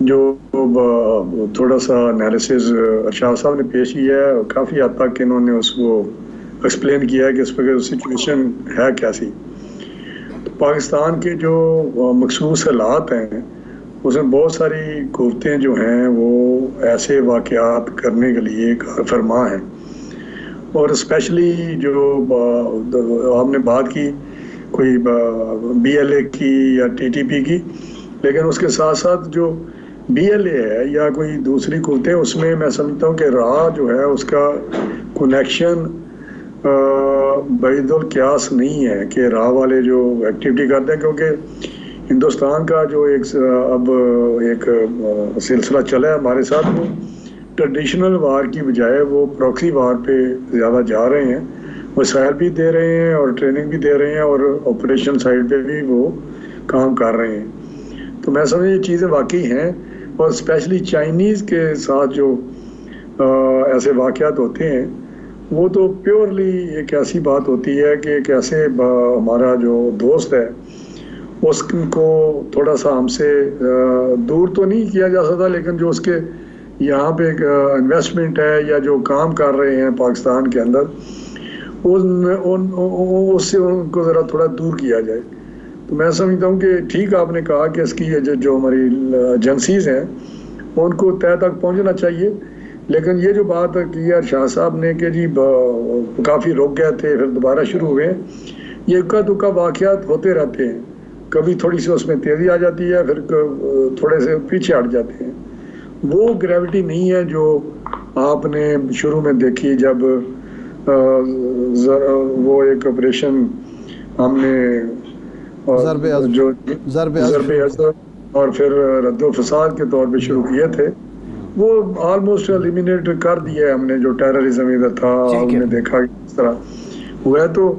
جو تھوڑا سا انالیسز ارشاد صاحب نے پیش کیا ہے کافی حد تک انہوں نے اس کو ایکسپلین کیا ہے کہ اس پر سچویشن ہے کیسی. تو پاکستان کے جو مخصوص حالات ہیں اس میں بہت ساری قوتیں جو ہیں وہ ایسے واقعات کرنے کے لیے کار فرما ہیں, اور اسپیشلی جو آپ نے بات کی کوئی BLA کی یا TTP کی, لیکن اس کے ساتھ ساتھ جو BLA ہے یا کوئی دوسری قوتیں, اس میں میں سمجھتا ہوں کہ راہ جو ہے اس کا کنیکشن بعید القیاس نہیں ہے کہ راہ والے جو ایکٹیویٹی کرتے ہیں, کیونکہ ہندوستان کا جو اب ایک سلسلہ چلا ہے ہمارے ساتھ, وہ ٹریڈیشنل وار کی بجائے وہ پروکسی وار پہ زیادہ جا رہے ہیں, وسائل بھی دے رہے ہیں اور ٹریننگ بھی دے رہے ہیں اور آپریشن سائڈ پہ بھی وہ کام کر رہے ہیں. تو میں سمجھ یہ چیزیں واقعی ہیں, اور اسپیشلی چائنیز کے ساتھ جو ایسے واقعات ہوتے ہیں وہ تو پیورلی ایک ایسی بات ہوتی ہے کہ ایک ایسے ہمارا جو دوست ہے اس کو تھوڑا سا ہم سے دور تو نہیں کیا جا سکتا, لیکن جو اس کے یہاں پہ ایک انویسٹمنٹ ہے یا جو کام کر رہے ہیں پاکستان کے اندر, اس سے ان کو ذرا تھوڑا دور کیا جائے. تو میں سمجھتا ہوں کہ ٹھیک آپ نے کہا کہ اس کی جو ہماری ایجنسیز ہیں ان کو طے تک پہنچنا چاہیے, لیکن یہ جو بات کی ہے ارشاد صاحب نے کہ جی کافی رک گئے تھے پھر دوبارہ شروع ہوئے, یہ اکا دکا واقعات ہوتے رہتے ہیں, کبھی تھوڑی سی اس میں تیزی آ جاتی ہے پھر تھوڑے سے پیچھے ہٹ جاتے ہیں. وہ گریوٹی نہیں ہے جو آپ نے شروع میں دیکھی جب وہ ایک آپریشن ہم نے جو ضرب اثر اور پھر رد و فساد کے طور پہ شروع کیے تھے, وہ آلموسٹ ایلیمینیٹ کر دیا ہے ہم نے. جو ٹیررزم ادھر تھا ہم نے دیکھا اس طرح ہوا ہے. تو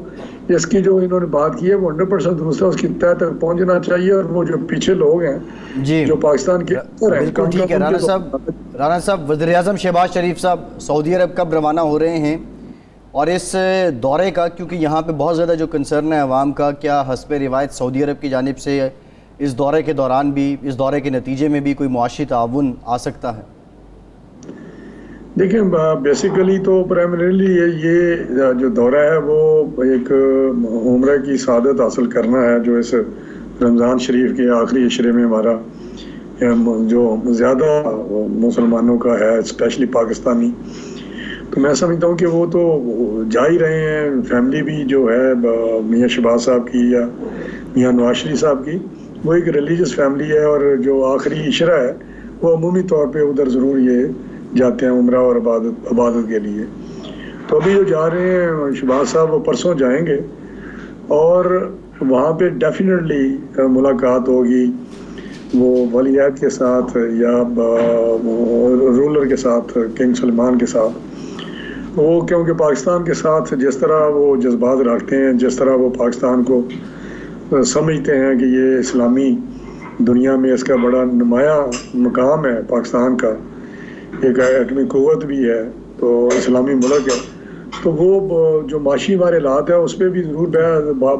اس کی جو انہوں نے بات کی ہے وہ 100% درست ہے, اس کی طے تک پہنچنا چاہیے. اور وہ جو پیچھے لوگ ہیں جو پاکستان کے بالکل ٹھیک ہے. رانا صاحب, وزیر اعظم شہباز شریف صاحب سعودی عرب کب روانہ ہو رہے ہیں, اور اس دورے کا کیونکہ یہاں پہ بہت زیادہ جو کنسرن ہے عوام کا, کیا حسب روایت سعودی عرب کی جانب سے اس دورے کے دوران بھی, اس دورے کے نتیجے میں بھی کوئی معاشی تعاون آ سکتا ہے؟ دیکھیں بیسیکلی تو پرائمریلی یہ جو دورہ ہے وہ ایک عمرہ کی سعادت حاصل کرنا ہے, جو اس رمضان شریف کے آخری عشرے میں ہمارا جو زیادہ مسلمانوں کا ہے اسپیشلی پاکستانی. تو میں سمجھتا ہوں کہ وہ تو جا ہی رہے ہیں. فیملی بھی جو ہے میاں شہباز صاحب کی یا میاں نواز شریف صاحب کی, وہ ایک ریلیجس فیملی ہے, اور جو آخری عشرہ ہے وہ عمومی طور پہ ادھر ضرور یہ جاتے ہیں عمرہ اور عبادت کے لیے. تو ابھی جو جا رہے ہیں شہباز صاحب وہ پرسوں جائیں گے, اور وہاں پہ ڈیفینیٹلی ملاقات ہوگی وہ ولی عہد کے ساتھ یا رولر کے ساتھ, کنگ سلمان کے ساتھ. وہ کیونکہ پاکستان کے ساتھ جس طرح وہ جذبات رکھتے ہیں, جس طرح وہ پاکستان کو سمجھتے ہیں کہ یہ اسلامی دنیا میں اس کا بڑا نمایاں مقام ہے, پاکستان کا ایک ایٹمی قوت بھی ہے, تو اسلامی ملک ہے. تو وہ جو معاشی ہمارے حالات ہیں اس پہ بھی ضرور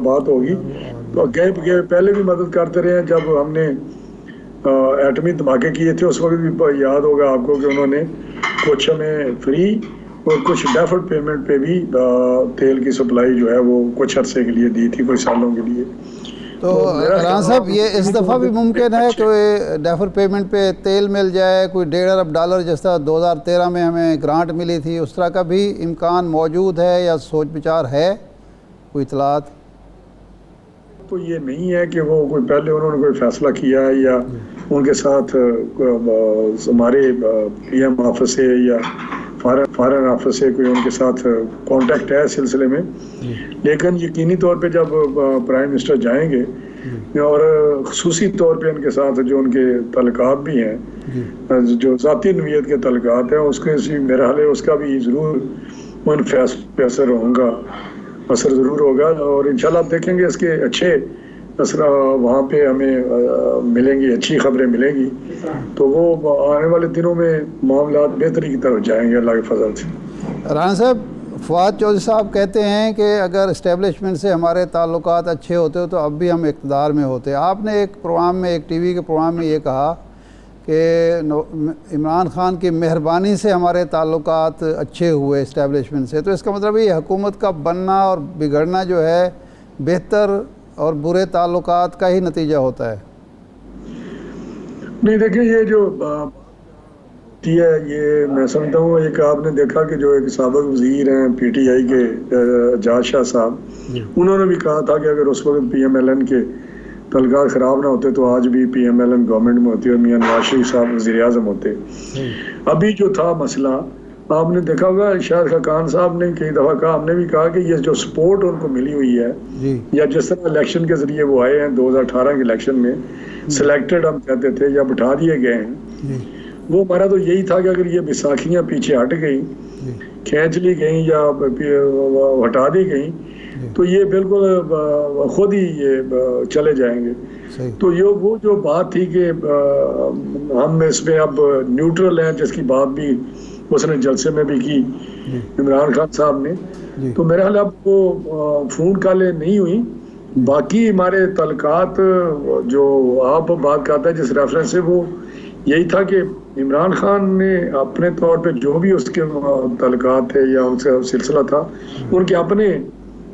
بات ہوگی. تو پہلے بھی مدد کرتے رہے ہیں, جب ہم نے ایٹمی دھماکے کیے تھے اس وقت بھی یاد ہوگا آپ کو کہ انہوں نے کچھ ہمیں فری اور کچھ ڈیفرڈ پیمنٹ پہ بھی تیل کی سپلائی جو ہے وہ کچھ عرصے کے لیے دی تھی, کوئی سالوں کے لیے. تو رانا صاحب یہ اس دفعہ بھی ممکن ہے کہ ڈیفر پیمنٹ پہ تیل مل جائے, کوئی $1.5 ارب جس طرح 2013 میں ہمیں گرانٹ ملی تھی, اس طرح کا بھی امکان موجود ہے یا سوچ بچار ہے, کوئی اطلاعات؟ تو یہ نہیں ہے کہ وہ کوئی پہلے انہوں نے کوئی فیصلہ کیا ہے یا ان کے ساتھ ہمارے PM آفس سے یا فارن آفس سے کوئی ان کے ساتھ کانٹیکٹ ہے اس سلسلے میں. لیکن یقینی طور پہ جب پرائم منسٹر جائیں گے, اور خصوصی طور پہ ان کے ساتھ جو ان کے تعلقات بھی ہیں, جو ذاتی نوعیت کے تعلقات ہیں, اس کے میرا حال ہے اس کا بھی ضرور منفیس پہ اثر ضرور ہوگا. اور انشاءاللہ آپ دیکھیں گے اس کے اچھے اثر وہاں پہ ہمیں ملیں گی, اچھی خبریں ملیں گی. تو وہ آنے والے دنوں میں معاملات بہتری کی طرف جائیں گے اللہ کے فضل سے. رانا صاحب, فواد چودھری صاحب کہتے ہیں کہ اگر اسٹیبلشمنٹ سے ہمارے تعلقات اچھے ہوتے تو اب بھی ہم اقتدار میں ہوتے. آپ نے ایک پروگرام میں, ایک TV کے پروگرام میں یہ کہا کہ عمران خان کی مہربانی سے ہمارے تعلقات اچھے ہوئے اسٹیبلشمنٹ سے، تو اس کا مطلب یہ حکومت کا بننا اور بگڑنا جو ہے بہتر اور برے تعلقات کا ہی نتیجہ ہوتا ہے؟ نہیں دیکھیں، یہ جو ہے یہ میں سمجھتا ہوں ایک آپ نے دیکھا کہ جو ایک سابق وزیر ہیں پی ٹی آئی کے اعجاز شاہ صاحب، انہوں نے بھی کہا تھا کہ اگر اس وقت پی ایم ایل این کے تعلقات خراب نہ ہوتے تو آج بھی P M L N government میں ہوتی اور میاں نواز شریف صاحب وزیر اعظم ہوتے۔ ابھی جو تھا مسئلہ آپ نے دیکھا ہوگا، شاہد خاقان صاحب نے کئی دفعہ کہا، ہم نے بھی کہا کہ یہ جو سپورٹ ان کو ملی ہوئی ہے یا جس طرح الیکشن کے ذریعے وہ آئے ہیں 2018 کے الیکشن میں سلیکٹڈ ہم کہتے تھے یا بٹھا دیے گئے ہیں، وہ ہمارا تو یہی تھا کہ اگر یہ بیساکھیاں پیچھے ہٹ گئیں، کھینچ لی گئیں یا ہٹا دی گئیں تو یہ بالکل خود ہی یہ چلے جائیں گے۔ تو یہ وہ جو بات تھی کہ ہم اس میں اب نیوٹرل ہیں، جس کی بات بھی اس نے جلسے میں بھی کی عمران خان صاحب نے، تو میرے خیال اب وہ فون کالیں نہیں ہوئی۔ باقی ہمارے تعلقات جو آپ بات کرتا ہے جس ریفرنس سے، وہ یہی تھا کہ عمران خان نے اپنے طور پہ جو بھی اس کے تعلقات تھے یا ان سے سلسلہ تھا، ان کے اپنے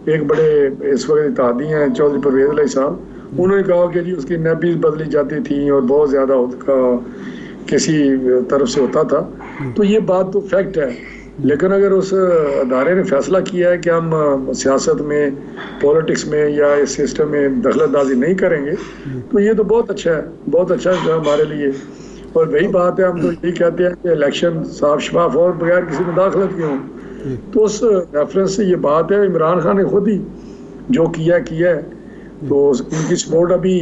ایک بڑے اس وقت اتحادی ہیں چودھری پرویز علیہ صاحب، انہوں نے کہا کہ جی اس کی نیپیز بدلی جاتی تھیں اور بہت زیادہ اس کا کسی طرف سے ہوتا تھا، تو یہ بات تو فیکٹ ہے۔ لیکن اگر اس ادارے نے فیصلہ کیا ہے کہ ہم سیاست میں، پولیٹکس میں یا اس سسٹم میں دخل اندازی نہیں کریں گے تو یہ تو بہت اچھا ہے، بہت اچھا ہے ہمارے لیے۔ اور وہی بات ہے، ہم تو یہی کہتے ہیں کہ الیکشن صاف شفاف اور بغیر کسی مداخلت کے ہوں۔ تو اس ریفرنس سے یہ بات ہے، عمران خان نے خود ہی جو کیا ہے، تو ان کی سپورٹ ابھی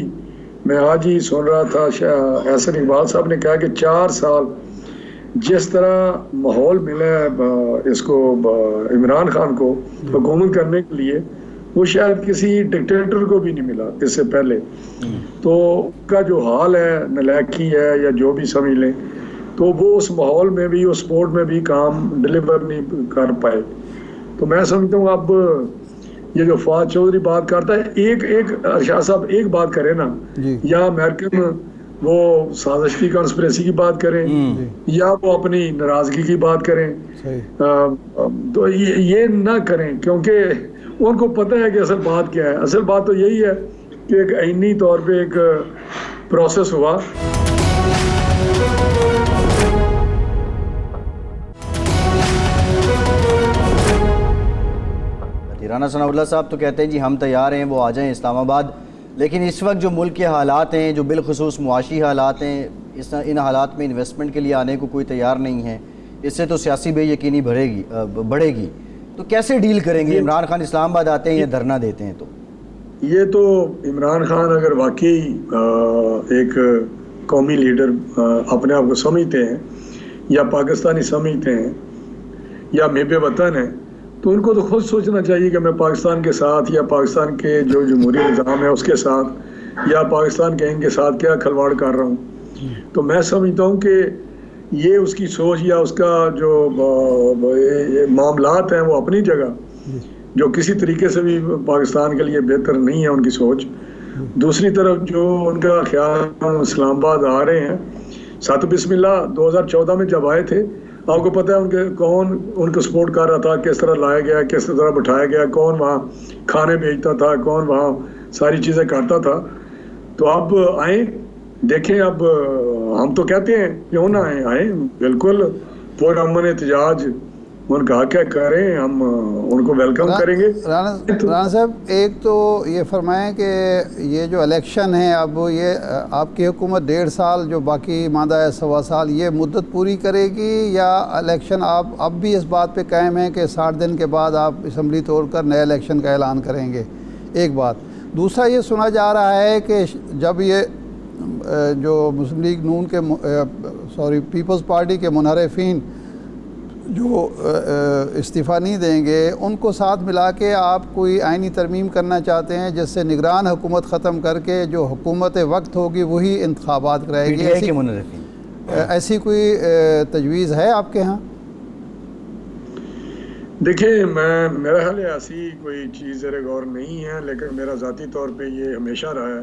میں آج ہی سن رہا تھا، احسن اقبال صاحب نے کہا کہ 4 سال جس طرح ماحول ملا ہے اس کو عمران خان کو حکومت کرنے کے لیے، وہ شاید کسی ڈکٹیٹر کو بھی نہیں ملا اس سے پہلے۔ تو ان کا جو حال ہے، نلائکی ہے یا جو بھی سمجھ لیں، تو وہ اس ماحول میں بھی، اس سپورٹ میں بھی کام ڈلیور نہیں کر پائے۔ تو میں سمجھتا ہوں اب یہ جو فواد چودھری بات کرتا ہے، ایک ارشاد صاحب ایک بات کرے نا، یا امریکن وہ سازش کی کنسپریسی کی بات کریں یا وہ اپنی ناراضگی کی بات کریں، تو یہ نہ کریں، کیونکہ ان کو پتہ ہے کہ اصل بات کیا ہے۔ اصل بات تو یہی ہے کہ ایک آئینی طور پہ ایک پروسیس ہوا۔ رانا ثناء اللہ صاحب تو کہتے ہیں جی ہم تیار ہیں، وہ آ جائیں اسلام آباد، لیکن اس وقت جو ملک کے حالات ہیں، جو بالخصوص معاشی حالات ہیں، ان حالات میں انویسٹمنٹ کے لیے آنے کو کوئی تیار نہیں ہے، اس سے تو سیاسی بے یقینی بڑھے گی، تو کیسے ڈیل کریں گے؟ عمران خان اسلام آباد آتے ہیں یا دھرنا دیتے ہیں؟ تو یہ تو عمران خان اگر واقعی ایک قومی لیڈر اپنے آپ کو سمجھتے ہیں یا پاکستانی سمجھتے ہیں یا محب وطن ہیں، تو ان کو تو خود سوچنا چاہیے کہ میں پاکستان کے ساتھ یا پاکستان کے جو جمہوری نظام ہے اس کے ساتھ یا پاکستان کے ان کے ساتھ کیا کھلواڑ کر رہا ہوں۔ تو میں سمجھتا ہوں کہ یہ اس کی سوچ یا اس کا جو معاملات ہیں وہ اپنی جگہ، جو کسی طریقے سے بھی پاکستان کے لیے بہتر نہیں ہے ان کی سوچ۔ دوسری طرف جو ان کا خیال اسلام آباد آ رہے ہیں، 7 بسم اللہ 2014 میں جب آئے تھے، آپ کو پتہ ہے ان کے کون ان کو سپورٹ کر رہا تھا، کس طرح لایا گیا، کس طرح بٹھایا گیا، کون وہاں کھانے بھیجتا تھا، کون وہاں ساری چیزیں کرتا تھا۔ تو اب آئیں دیکھیں، اب ہم تو کہتے ہیں کیوں نہ آئیں بالکل پرامن احتجاج، ان کا کیا کریں، ہم ان کو ویلکم کریں گے۔ رانا صاحب ایک تو یہ فرمائیں کہ یہ جو الیکشن ہے، اب یہ آپ کی حکومت 1.5 سال جو باقی ماندہ ہے 1.25 سال، یہ مدت پوری کرے گی یا الیکشن آپ اب بھی اس بات پہ قائم ہیں کہ 60 دن کے بعد آپ اسمبلی توڑ کر نئے الیکشن کا اعلان کریں گے؟ ایک بات۔ دوسرا یہ سنا جا رہا ہے کہ جب یہ جو مسلم لیگ نون کے پیپلز پارٹی کے منحرفین جو استعفیٰ نہیں دیں گے، ان کو ساتھ ملا کے آپ کوئی آئینی ترمیم کرنا چاہتے ہیں جس سے نگران حکومت ختم کر کے جو حکومت وقت ہوگی وہی انتخابات کرائے گی، ایسی کوئی تجویز ہے آپ کے ہاں؟ دیکھیں میرا خیال ہے ایسی کوئی چیز زیر غور نہیں ہے، لیکن میرا ذاتی طور پہ یہ ہمیشہ رہا ہے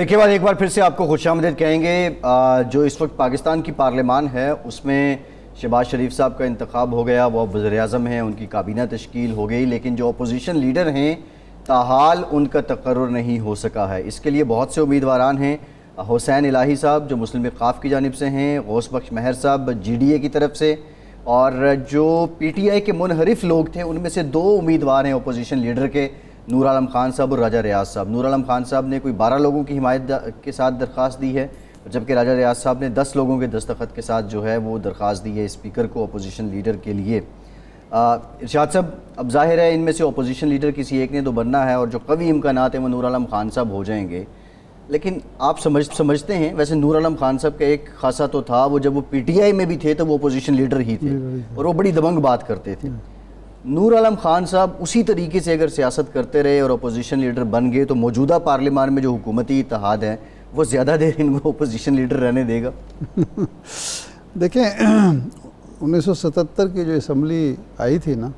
بریک کے بعد ایک بار پھر سے آپ کو خوش آمدید کہیں گے. جو اس وقت پاکستان کی پارلیمان ہے اس میں شہباز شریف صاحب کا انتخاب ہو گیا, وہ اب وزیر اعظم ہیں, ان کی کابینہ تشکیل ہو گئی, لیکن جو اپوزیشن لیڈر ہیں تاحال ان کا تقرر نہیں ہو سکا ہے. اس کے لیے بہت سے امیدواران ہیں. حسین الہی صاحب جو مسلم وقاف کی جانب سے ہیں, غوث بخش مہر صاحب جی ڈی اے کی طرف سے, اور جو پی ٹی آئی کے منحرف لوگ تھے ان میں سے 2 امیدوار ہیں اپوزیشن لیڈر کے, نور عالم خان صاحب اور راجہ ریاض صاحب. نور عالم خان صاحب نے کوئی 12 لوگوں کی حمایت کے ساتھ درخواست دی ہے, جبکہ راجہ ریاض صاحب نے 10 لوگوں کے دستخط کے ساتھ جو ہے وہ درخواست دی ہے اسپیکر کو اپوزیشن لیڈر کے لیے. ارشاد صاحب, اب ظاہر ہے ان میں سے اپوزیشن لیڈر کسی ایک نے تو بننا ہے, اور جو قوی امکانات ہیں وہ نور عالم خان صاحب ہو جائیں گے. لیکن آپ سمجھتے ہیں, ویسے نور عالم خان صاحب کا ایک خاصہ تو تھا, وہ جب وہ پی ٹی آئی میں بھی تھے تو وہ اپوزیشن لیڈر ہی تھے اور وہ بڑی دبنگ بات کرتے تھے. نور عالم خان صاحب اسی طریقے سے اگر سیاست کرتے رہے اور اپوزیشن لیڈر بن گئے تو موجودہ پارلیمان میں جو حکومتی اتحاد ہے وہ زیادہ دیر ان کو اپوزیشن لیڈر رہنے دے گا؟ دیکھیں 1977 کی جو اسمبلی آئی تھی نا,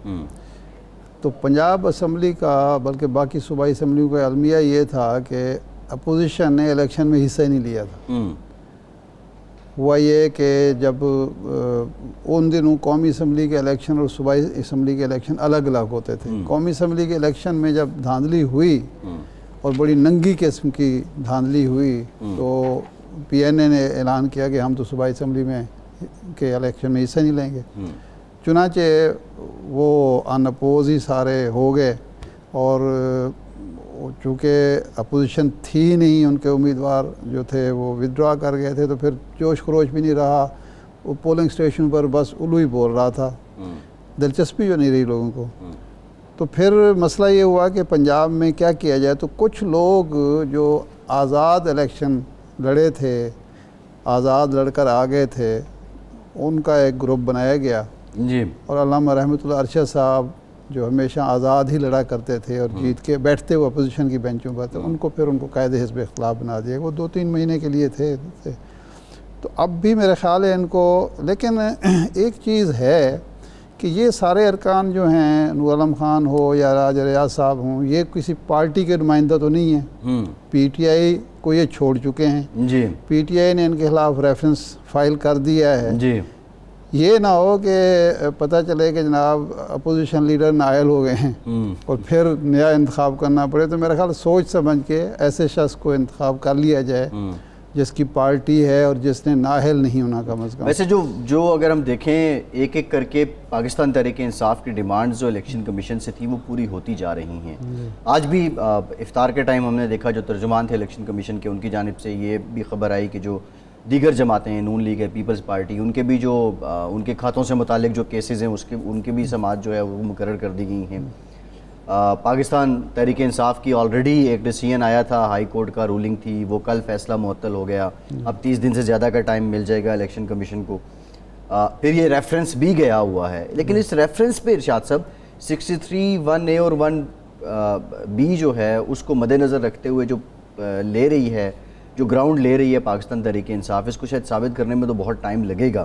تو پنجاب اسمبلی کا بلکہ باقی صوبائی اسمبلیوں کا المیہ یہ تھا کہ اپوزیشن نے الیکشن میں حصہ ہی نہیں لیا تھا. ہوا یہ کہ جب ان دنوں قومی اسمبلی کے الیکشن اور صوبائی اسمبلی کے الیکشن الگ الگ ہوتے تھے. قومی اسمبلی کے الیکشن میں جب دھاندلی ہوئی اور بڑی ننگی قسم کی دھاندلی ہوئی تو پی این اے نے اعلان کیا کہ ہم تو صوبائی اسمبلی میں کے الیکشن میں حصہ نہیں لیں گے. چنانچہ وہ ان اپوز ہی سارے ہو گئے, اور چونکہ اپوزیشن تھی نہیں, ان کے امیدوار جو تھے وہ ودڈرا کر گئے تھے, تو پھر جوش خروش بھی نہیں رہا. وہ پولنگ اسٹیشن پر بس الو ہی بول رہا تھا, دلچسپی جو نہیں رہی لوگوں کو. تو پھر مسئلہ یہ ہوا کہ پنجاب میں کیا کیا جائے. تو کچھ لوگ جو آزاد الیکشن لڑے تھے, آزاد لڑ کر آ گئے تھے, ان کا ایک گروپ بنایا گیا. جی. اور علامہ رحمۃ اللہ ارشد صاحب جو ہمیشہ آزاد ہی لڑا کرتے تھے اور جیت کے بیٹھتے ہوئے اپوزیشن کی بینچوں پر, تو ان کو پھر قائد حزب اختلاف بنا دیا. وہ 2-3 مہینے کے لیے تھے. تو اب بھی میرے خیال ہے ان کو, لیکن ایک چیز ہے کہ یہ سارے ارکان جو ہیں, نور عالم خان ہو یا راجہ ریاض صاحب ہوں, یہ کسی پارٹی کے نمائندہ تو نہیں ہیں. پی ٹی آئی کو یہ چھوڑ چکے ہیں. جی. پی ٹی آئی نے ان کے خلاف ریفرنس فائل کر دیا ہے. جی. یہ نہ ہو کہ پتہ چلے کہ جناب اپوزیشن لیڈر نااہل ہو گئے ہیں اور پھر نیا انتخاب کرنا پڑے. تو میرا خیال سوچ سمجھ کے ایسے شخص کو انتخاب کر لیا جائے جس کی پارٹی ہے اور جس نے نااہل نہیں ہونا کم از کم. ویسے جو اگر ہم دیکھیں ایک ایک کر کے پاکستان تحریک انصاف کی ڈیمانڈز جو الیکشن کمیشن سے تھی وہ پوری ہوتی جا رہی ہیں. آج بھی افطار کے ٹائم ہم نے دیکھا جو ترجمان تھے الیکشن کمیشن کے, ان کی جانب سے یہ بھی خبر آئی کہ جو دیگر جماعتیں ہیں, نون لیگ ہے, پیپلز پارٹی, ان کے بھی جو ان کے کھاتوں سے متعلق جو کیسز ہیں ان کے بھی سماعت جو ہے وہ مقرر کر دی گئی ہیں. پاکستان تحریک انصاف کی آلریڈی ایک ڈیسیژن آیا تھا, ہائی کورٹ کا رولنگ تھی, وہ کل فیصلہ معطل ہو گیا. اب 30 دن سے زیادہ کا ٹائم مل جائے گا الیکشن کمیشن کو. پھر یہ ریفرنس بھی گیا ہوا ہے, لیکن اس ریفرنس پہ ارشاد صاحب 63(1)(a) اور 1(b) جو ہے اس کو مد نظر رکھتے ہوئے جو لے رہی ہے, جو گراؤنڈ لے رہی ہے پاکستان تحریک انصاف, اس کو شاید ثابت کرنے میں تو بہت ٹائم لگے گا.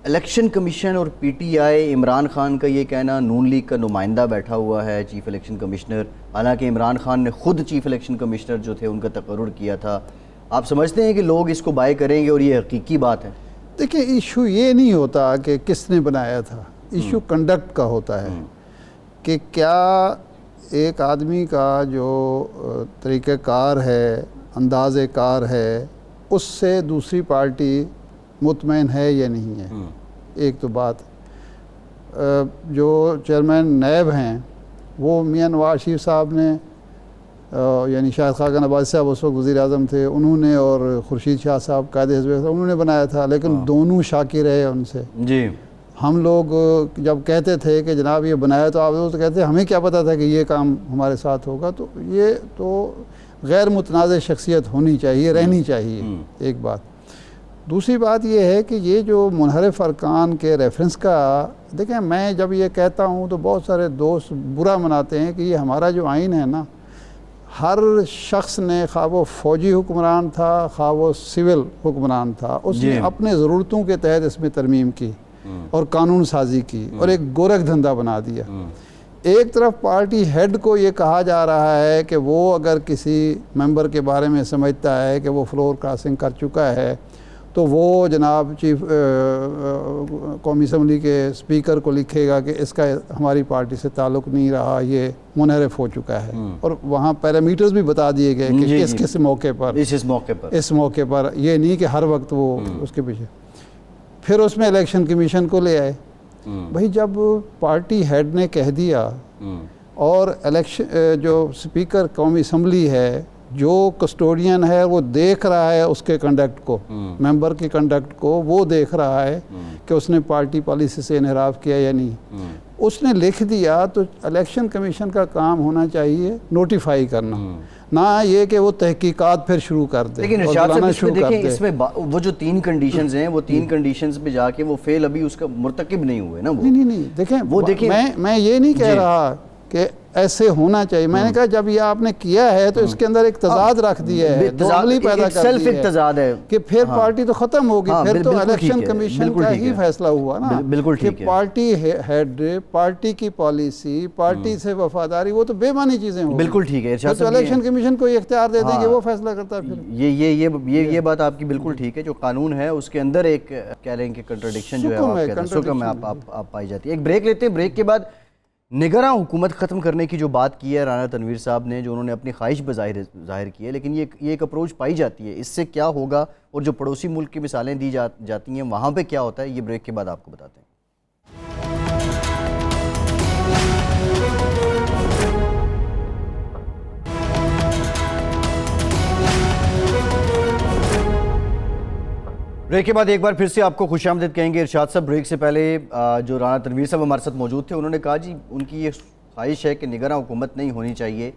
الیکشن کمیشن اور P T I, Imran Khan کا یہ کہنا, نون لیگ کا نمائندہ بیٹھا ہوا ہے چیف الیکشن کمشنر, حالانکہ عمران خان نے خود چیف الیکشن کمشنر جو تھے ان کا تقرر کیا تھا. آپ سمجھتے ہیں کہ لوگ اس کو بائی کریں گے اور یہ حقیقی بات ہے؟ دیکھیں ایشو یہ نہیں ہوتا کہ کس نے بنایا تھا, ایشو کنڈکٹ کا ہوتا ہے کہ کیا ایک آدمی کا جو طریقہ کار ہے, انداز کار ہے, اس سے دوسری پارٹی مطمئن ہے یا نہیں ہے. ایک تو بات, جو چیئرمین نیب ہیں وہ میاں نواز شریف صاحب نے, یعنی شاہد خاقان عباسی صاحب اس وقت وزیر اعظم تھے, انہوں نے, اور خورشید شاہ صاحب قائد حزب انہوں نے بنایا تھا, لیکن دونوں شاکی رہے ان سے. جی. ہم لوگ جب کہتے تھے کہ جناب یہ بنایا, تو آپ لوگ تو کہتے ہمیں کیا پتہ تھا کہ یہ کام ہمارے ساتھ ہوگا. تو یہ تو غیر متنازع شخصیت ہونی چاہیے, رہنی چاہیے, ایک بات. دوسری بات یہ ہے کہ یہ جو منحرف ارکان کے ریفرنس کا, دیکھیں میں جب یہ کہتا ہوں تو بہت سارے دوست برا مناتے ہیں کہ یہ ہمارا جو آئین ہے نا, ہر شخص نے, خواہ وہ فوجی حکمران تھا خواہ وہ سول حکمران تھا, اس نے اپنے ضرورتوں کے تحت اس میں ترمیم کی اور قانون سازی کی اور ایک گورکھ دھندا بنا دیا. ایک طرف پارٹی ہیڈ کو یہ کہا جا رہا ہے کہ وہ اگر کسی ممبر کے بارے میں سمجھتا ہے کہ وہ فلور کراسنگ کر چکا ہے تو وہ جناب چیف قومی اسمبلی کے اسپیکر کو لکھے گا کہ اس کا ہماری پارٹی سے تعلق نہیں رہا، یہ منحرف ہو چکا ہے، اور وہاں پیرامیٹرز بھی بتا دیے گئے کہ کس موقع پر اس موقع پر، یہ نہیں کہ ہر وقت وہ اس کے پیچھے۔ پھر اس میں الیکشن کمیشن کو لے آئے۔ بھائی جب پارٹی ہیڈ نے کہہ دیا اور الیکشن جو اسپیکر قومی اسمبلی ہے جو کسٹوڈین ہے وہ دیکھ رہا ہے اس کے کنڈکٹ کو، ممبر کے کنڈکٹ کو وہ دیکھ رہا ہے کہ اس نے پارٹی پالیسی سے انحراف کیا یا نہیں، اس نے لکھ دیا، تو الیکشن کمیشن کا کام ہونا چاہیے نوٹیفائی کرنا، نہ یہ کہ وہ تحقیقات پھر شروع کر دے۔ لیکن ارشاد صاحب دیکھیں اس میں وہ جو 3 کنڈیشنز ہیں، وہ 3 کنڈیشنز پہ جا کے وہ فیل ابھی اس کا مرتکب نہیں ہوئے نا۔ نہیں دیکھیں میں یہ نہیں کہہ رہا کہ ایسے ہونا چاہیے، میں نے کہا جب یہ آپ نے کیا ہے تو اس کے اندر ایک تضاد رکھ دیا ہے، دوغلی پیدا کر دی ہے کہ پھر پارٹی تو ختم ہوگی، پھر تو الیکشن کمیشن کا ہی فیصلہ ہوا نا کہ پارٹی ہیڈ، پارٹی کی پالیسی، پارٹی سے وفاداری، وہ تو بے مانی چیزیں ہوں۔ بالکل ٹھیک ہے، تو الیکشن کمیشن کو یہ اختیار دے دیں کہ وہ فیصلہ کرتا ہے۔ پھر یہ بات آپ کی بالکل ٹھیک ہے، جو قانون ہے اس کے اندر ایک کہہ رہے ہیں کہ کنٹرڈکشن جو ہے سکم ہے آپ پائی جاتی ہے۔ ایک بریک لیتے ہیں، بریک کے بعد نگراں حکومت ختم کرنے کی جو بات کی ہے رانا تنویر صاحب نے، جو انہوں نے اپنی خواہش پہ ظاہر کی ہے، لیکن یہ ایک اپروچ پائی جاتی ہے، اس سے کیا ہوگا اور جو پڑوسی ملک کی مثالیں دی جاتی ہیں وہاں پہ کیا ہوتا ہے، یہ بریک کے بعد آپ کو بتاتے ہیں۔ بریک کے بعد ایک بار پھر سے آپ کو خوش آمدید کہیں گے۔ ارشاد صاحب، بریک سے پہلے جو رانا تنویر صاحب ہمارے ساتھ موجود تھے، انہوں نے کہا جی ان کی یہ خواہش ہے کہ نگراں حکومت نہیں ہونی چاہیے،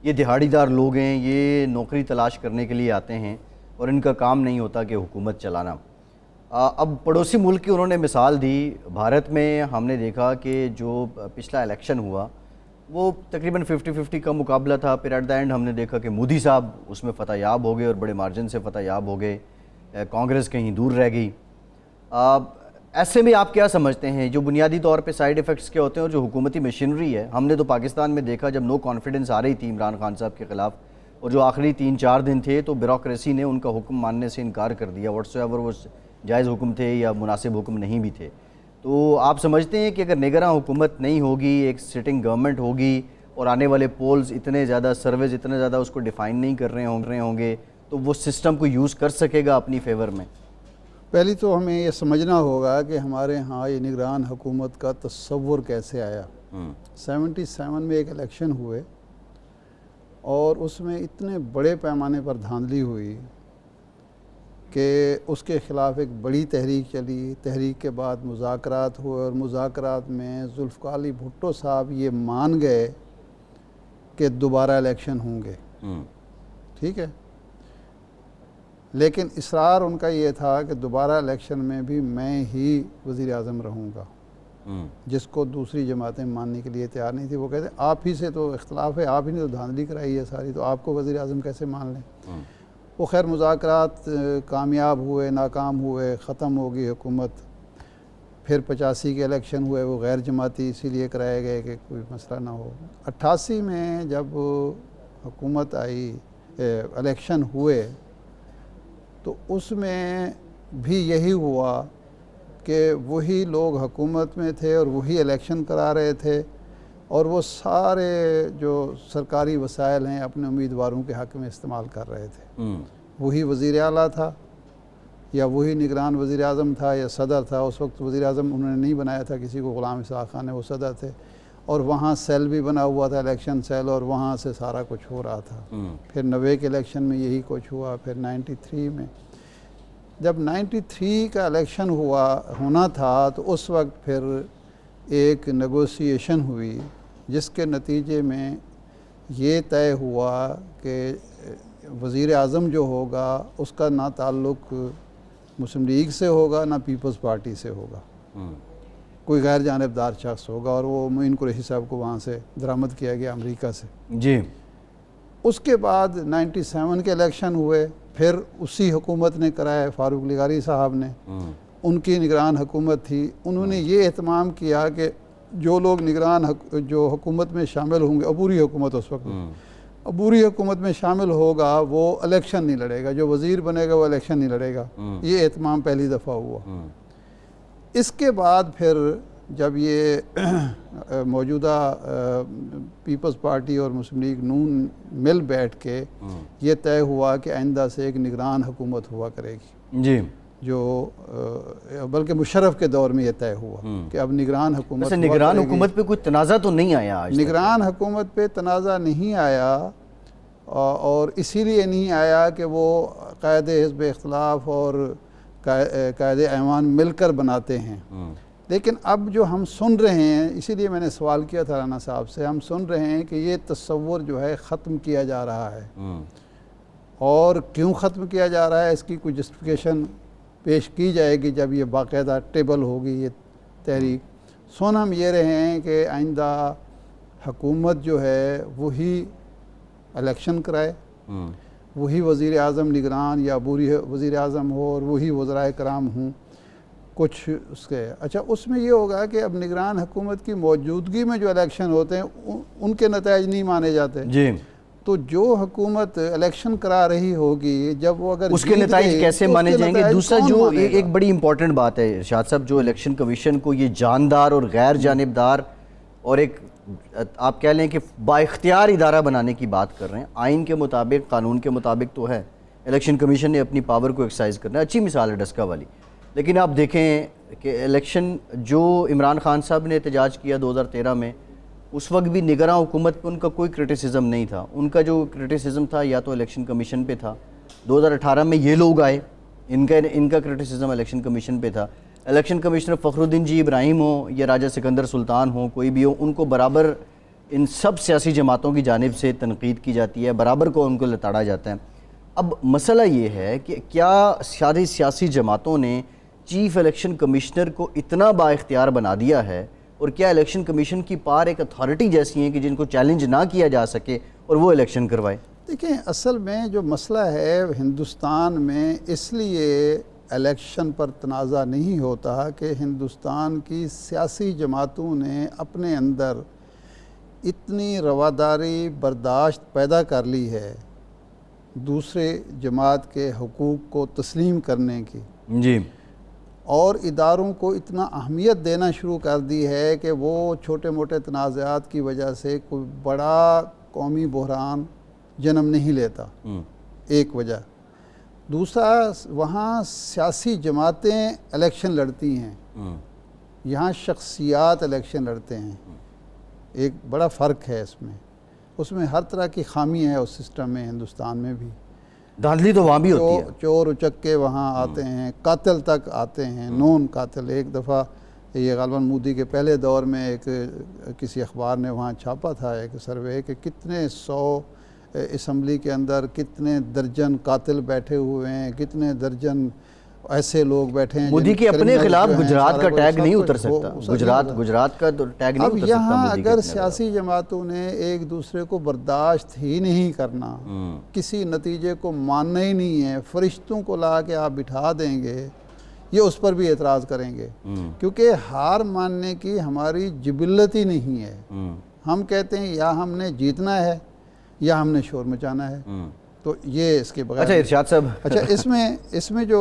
یہ دہاڑی دار لوگ ہیں، یہ نوکری تلاش کرنے کے لیے آتے ہیں اور ان کا کام نہیں ہوتا کہ حکومت چلانا۔ اب پڑوسی ملک کی انہوں نے مثال دی، بھارت میں ہم نے دیکھا کہ جو پچھلا الیکشن ہوا وہ تقریباً 50-50 کا مقابلہ تھا، پھر ایٹ دا اینڈ ہم نے دیکھا کہ مودی صاحب اس میں فتح یاب ہو گئے اور بڑے مارجن سے فتح یاب ہو گئے، کانگریس کہیں دور رہ گئی۔ ایسے میں آپ کیا سمجھتے ہیں جو بنیادی طور پہ سائیڈ ایفیکٹس کیا ہوتے ہیں اور جو حکومتی مشینری ہے؟ ہم نے تو پاکستان میں دیکھا جب نو کانفیڈنس آ رہی تھی عمران خان صاحب کے خلاف، اور جو آخری 3-4 دن تھے تو بیوروکریسی نے ان کا حکم ماننے سے انکار کر دیا، واٹس ایور وہ جائز حکم تھے یا مناسب حکم نہیں بھی تھے۔ تو آپ سمجھتے ہیں کہ اگر نگراں حکومت نہیں ہوگی، ایک سٹنگ گورنمنٹ ہوگی اور آنے والے پولز اتنے زیادہ سرویز اتنے زیادہ اس کو ڈیفائن نہیں کر رہے ہوں گے تو وہ سسٹم کو یوز کر سکے گا اپنی فیور میں؟ پہلی تو ہمیں یہ سمجھنا ہوگا کہ ہمارے ہاں یہ نگران حکومت کا تصور کیسے آیا۔ 77 میں ایک الیکشن ہوئے اور اس میں اتنے بڑے پیمانے پر دھاندلی ہوئی کہ اس کے خلاف ایک بڑی تحریک چلی، تحریک کے بعد مذاکرات ہوئے اور مذاکرات میں ذوالفقار علی بھٹو صاحب یہ مان گئے کہ دوبارہ الیکشن ہوں گے، ٹھیک ہے، لیکن اصرار ان کا یہ تھا کہ دوبارہ الیکشن میں بھی میں ہی وزیر اعظم رہوں گا، جس کو دوسری جماعتیں ماننے کے لیے تیار نہیں تھی۔ وہ کہتے آپ ہی سے تو اختلاف ہے، آپ ہی نے تو دھاندلی کرائی ہے ساری، تو آپ کو وزیر اعظم کیسے مان لیں؟ وہ خیر مذاکرات کامیاب ہوئے، ناکام ہوئے، ختم ہو گئی حکومت۔ پھر 85 کے الیکشن ہوئے، وہ غیر جماعتی اسی لیے کرائے گئے کہ کوئی مسئلہ نہ ہو۔ 88 میں جب حکومت آئی، الیکشن ہوئے، تو اس میں بھی یہی ہوا کہ وہی لوگ حکومت میں تھے اور وہی الیکشن کرا رہے تھے، اور وہ سارے جو سرکاری وسائل ہیں اپنے امیدواروں کے حق میں استعمال کر رہے تھے۔ وہی وزیر اعلیٰ تھا یا وہی نگران وزیر اعظم تھا یا صدر تھا، اس وقت وزیر اعظم انہوں نے نہیں بنایا تھا کسی کو، غلام اسحاق خان نے، وہ صدر تھے، اور وہاں سیل بھی بنا ہوا تھا، الیکشن سیل، اور وہاں سے سارا کچھ ہو رہا تھا۔ پھر 90 کے الیکشن میں یہی کچھ ہوا، پھر 93 میں جب 93 کا الیکشن ہونا تھا تو اس وقت پھر ایک نیگوسیشن ہوئی جس کے نتیجے میں یہ طے ہوا کہ وزیر اعظم جو ہوگا اس کا نہ تعلق مسلم لیگ سے ہوگا نہ پیپلز پارٹی سے ہوگا، کوئی غیر جانبدار شخص ہوگا، اور وہ معین قریشی صاحب کو وہاں سے درآمد کیا گیا امریکہ سے۔ جی، اس کے بعد 97 کے الیکشن ہوئے، پھر اسی حکومت نے کرائے، فاروق لغاری صاحب نے، ان کی نگران حکومت تھی، انہوں نے یہ اہتمام کیا کہ جو لوگ نگران جو حکومت میں شامل ہوں گے، عبوری حکومت اس وقت عبوری حکومت میں شامل ہوگا وہ الیکشن نہیں لڑے گا، جو وزیر بنے گا وہ الیکشن نہیں لڑے گا، یہ اہتمام پہلی دفعہ ہوا۔ اس کے بعد پھر جب یہ موجودہ پیپلز پارٹی اور مسلم لیگ نون مل بیٹھ کے یہ طے ہوا کہ آئندہ سے ایک نگران حکومت ہوا کرے گی، جی، جو بلکہ مشرف کے دور میں یہ طے ہوا کہ اب نگران حکومت ویسے نگران حکومت پہ کوئی تنازع تو نہیں آیا آج تک؟ نگران حکومت پہ تنازع نہیں آیا، اور اسی لیے نہیں آیا کہ وہ قائد حزب اختلاف اور قائد ایوان مل کر بناتے ہیں، لیکن اب جو ہم سن رہے ہیں، اسی لیے میں نے سوال کیا تھا رانا صاحب سے، ہم سن رہے ہیں کہ یہ تصور جو ہے ختم کیا جا رہا ہے، اور کیوں ختم کیا جا رہا ہے اس کی کوئی جسٹیفیکیشن پیش کی جائے گی جب یہ باقاعدہ ٹیبل ہوگی یہ تحریک۔ سن ہم یہ رہے ہیں کہ آئندہ حکومت جو ہے وہی الیکشن کرائے، وہی وزیر اعظم نگران یا عبوری وزیر اعظم ہو، اور وہی وزرائے کرام ہوں کچھ اس کے۔ اچھا، اس میں یہ ہوگا کہ اب نگران حکومت کی موجودگی میں جو الیکشن ہوتے ہیں ان کے نتائج نہیں مانے جاتے، جی، تو جو حکومت الیکشن کرا رہی ہوگی جب وہ اگر اس کے نتائج کیسے مانے جائیں گے؟ دوسرا جو ایک بڑی امپورٹنٹ بات ہے ارشاد صاحب، جو الیکشن کمیشن کو یہ جاندار اور غیر جانبدار اور ایک آپ کہہ لیں کہ با اختیار ادارہ بنانے کی بات کر رہے ہیں، آئین کے مطابق قانون کے مطابق تو ہے، الیکشن کمیشن نے اپنی پاور کو ایکسرسائز کرنا ہے، اچھی مثال ہے ڈسکا والی، لیکن آپ دیکھیں کہ الیکشن جو عمران خان صاحب نے احتجاج کیا 2013 میں، اس وقت بھی نگراں حکومت پہ ان کا کوئی کرٹیسزم نہیں تھا، ان کا جو کرٹیسزم تھا یا تو الیکشن کمیشن پہ تھا۔ 2018 میں یہ لوگ آئے، ان کا کرٹیسزم الیکشن کمیشن پہ تھا۔ الیکشن کمشنر فخر الدین جی ابراہیم ہوں یا راجہ سکندر سلطان ہوں، کوئی بھی ہو، ان کو برابر ان سب سیاسی جماعتوں کی جانب سے تنقید کی جاتی ہے، برابر کو ان کو لتاڑا جاتا ہے۔ اب مسئلہ یہ ہے کہ کیا ساری سیاسی جماعتوں نے چیف الیکشن کمشنر کو اتنا با اختیار بنا دیا ہے، اور کیا الیکشن کمیشن کی پار ایک اتھارٹی جیسی ہیں کہ جن کو چیلنج نہ کیا جا سکے اور وہ الیکشن کروائے؟ دیکھیں، اصل میں جو مسئلہ ہے ہندوستان میں اس لیے الیکشن پر تنازع نہیں ہوتا کہ ہندوستان کی سیاسی جماعتوں نے اپنے اندر اتنی رواداری برداشت پیدا کر لی ہے دوسرے جماعت کے حقوق کو تسلیم کرنے کی، جی، اور اداروں کو اتنا اہمیت دینا شروع کر دی ہے کہ وہ چھوٹے موٹے تنازعات کی وجہ سے کوئی بڑا قومی بحران جنم نہیں لیتا، ایک وجہ۔ دوسرا، وہاں سیاسی جماعتیں الیکشن لڑتی ہیں، یہاں شخصیات الیکشن لڑتے ہیں، ایک بڑا فرق ہے اس میں ہر طرح کی خامی ہے اس سسٹم میں، ہندوستان میں بھی دھاندلی تو وہاں بھی ہوتی ہے، چور اچکے وہاں آتے ہیں، قاتل تک آتے ہیں، نون قاتل۔ ایک دفعہ یہ غالباً مودی کے پہلے دور میں ایک کسی اخبار نے وہاں چھاپا تھا ایک سروے کہ کتنے 100 اسمبلی کے اندر کتنے درجن قاتل بیٹھے ہوئے ہیں، کتنے درجن ایسے لوگ بیٹھے ہیں۔ مودی کے اپنے خلاف گجرات کا ٹیگ نہیں اتر سکتا، گجرات کا ٹیگ نہیں اتر سکتا۔ اب یہاں اگر سیاسی جماعتوں نے ایک دوسرے کو برداشت ہی نہیں کرنا، کسی نتیجے کو ماننا ہی نہیں ہے، فرشتوں کو لا کے آپ بٹھا دیں گے، یہ اس پر بھی اعتراض کریں گے، کیونکہ ہار ماننے کی ہماری جبلت ہی نہیں ہے۔ ہم کہتے ہیں یا ہم نے جیتنا ہے یا ہم نے شور مچانا ہے، تو یہ اس کے بغیر۔ اچھا ارشاد صاحب، اچھا، اس میں جو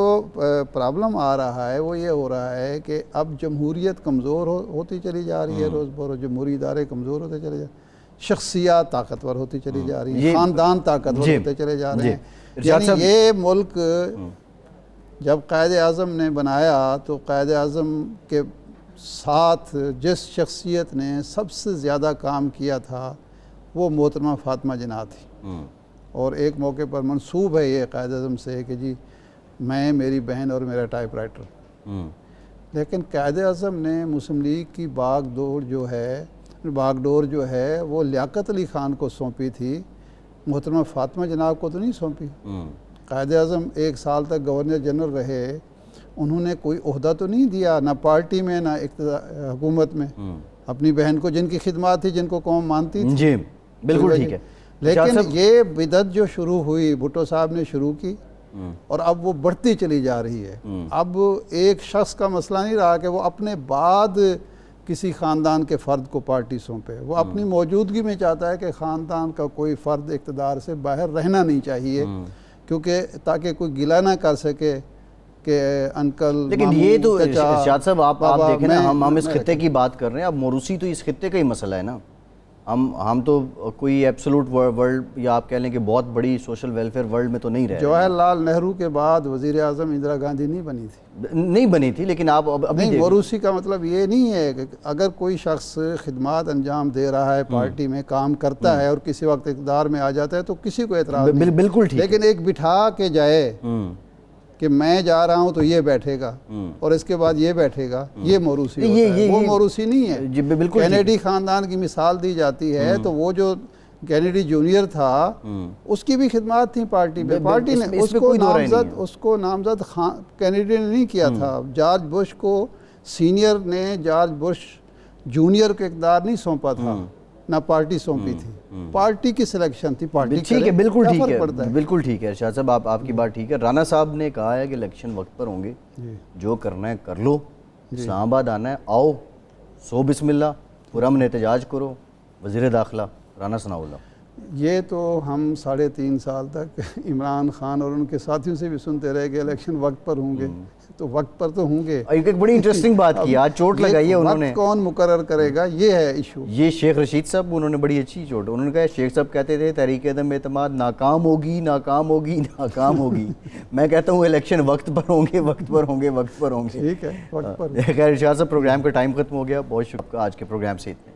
پرابلم آ رہا ہے وہ یہ ہو رہا ہے کہ اب جمہوریت کمزور ہوتی چلی جا رہی ہے، روز بروز جمہوری ادارے کمزور ہوتے چلے جا رہے ہیں، شخصیات طاقتور ہوتی چلی جا رہی ہیں، خاندان طاقتور ہوتے چلے جا رہے ہیں۔ یعنی یہ ملک جب قائد اعظم نے بنایا تو قائد اعظم کے ساتھ جس شخصیت نے سب سے زیادہ کام کیا تھا وہ محترمہ فاطمہ جناح تھی، اور ایک موقع پر منسوب ہے یہ قائد اعظم سے کہ جی میں، میری بہن اور میرا ٹائپ رائٹر۔ لیکن قائد اعظم نے مسلم لیگ کی باغ ڈور جو ہے وہ لیاقت علی خان کو سونپی تھی، محترمہ فاطمہ جناح کو تو نہیں سونپی۔ قائد اعظم 1 سال تک گورنر جنرل رہے، انہوں نے کوئی عہدہ تو نہیں دیا، نہ پارٹی میں نہ حکومت میں، اپنی بہن کو جن کی خدمات تھی، جن کو قوم مانتی تھی۔ جی بالکل ٹھیک ہے۔ لیکن یہ بدعت جو شروع ہوئی بھٹو صاحب نے شروع کی، اور اب وہ بڑھتی چلی جا رہی ہے۔ اب ایک شخص کا مسئلہ نہیں رہا کہ وہ اپنے بعد کسی خاندان کے فرد کو پارٹی سونپے. وہ اپنی موجودگی میں چاہتا ہے کہ خاندان کا کوئی فرد اقتدار سے باہر رہنا نہیں چاہیے, کیونکہ تاکہ کوئی گلہ نہ کر سکے کہ انکل. لیکن یہ تو ارشاد صاحب آپ دیکھیں نا, ہم اس خطے کی بات کر رہے ہیں, اب موروثی تو اس خطے کا ہی مسئلہ ہے نا. ہم تو کوئی ایبسولوٹ ورلڈ یا آپ کہہ لیں کہ بہت بڑی سوشل ویلفیئر ورلڈ میں تو نہیں رہے. جواہر لال نہرو کے بعد وزیر اعظم اندرا گاندھی نہیں بنی تھی, لیکن آپ ابھی موروثی کا مطلب یہ نہیں ہے کہ اگر کوئی شخص خدمات انجام دے رہا ہے, پارٹی میں کام کرتا ہے اور کسی وقت اقتدار میں آ جاتا ہے تو کسی کو اعتراض نہیں. بالکل ٹھیک. لیکن ایک بٹھا کے جائے کہ میں جا رہا ہوں تو یہ بیٹھے گا اور اس کے بعد یہ بیٹھے گا, یہ موروثی ہوتا ہے. وہ موروثی نہیں ہے. کینیڈی خاندان کی مثال دی جاتی ہے تو وہ جو کینیڈی جونیئر تھا اس کی بھی خدمات تھیں پارٹی میں. پارٹی نے اس کو نامزد کینیڈی نے نہیں کیا تھا. جارج بش کو سینئر نے جارج بش جونیئر کو اقتدار نہیں سونپا تھا, نہ پارٹی سونپی تھی. پارٹی کی سلیکشن تھی. پارٹی ٹھیک ہے, بالکل ٹھیک ہے, بالکل ٹھیک ہے ارشاد صاحب, آپ کی بات ٹھیک ہے. رانا صاحب نے کہا ہے کہ الیکشن وقت پر ہوں گے, جو کرنا ہے کر لو. اسلام آباد آنا ہے آؤ, سو بسم اللہ, پرامن احتجاج کرو. وزیر داخلہ رانا ثناء اللہ. یہ تو ہم 3.5 سال تک عمران خان اور ان کے ساتھیوں سے بھی سنتے رہے کہ الیکشن وقت پر ہوں گے, تو وقت پر تو ہوں گے. ایک بڑی انٹرسٹنگ بات کی, آج چوٹ لگائی ہے انہوں نے. وقت کون مقرر کرے گا, یہ ہے ایشو. یہ شیخ رشید صاحب, انہوں نے بڑی اچھی چوٹ, انہوں نے کہا شیخ صاحب کہتے تھے تحریک عدم اعتماد ناکام ہوگی ناکام ہوگی ناکام ہوگی. میں کہتا ہوں الیکشن وقت پر ہوں گے, وقت پر ہوں گے, وقت پر ہوں گے. ٹھیک ہے, وقت پر. خیر ارشاد صاحب, پروگرام کا ٹائم ختم ہو گیا. بہت شکریہ آج کے پروگرام سے اتنے.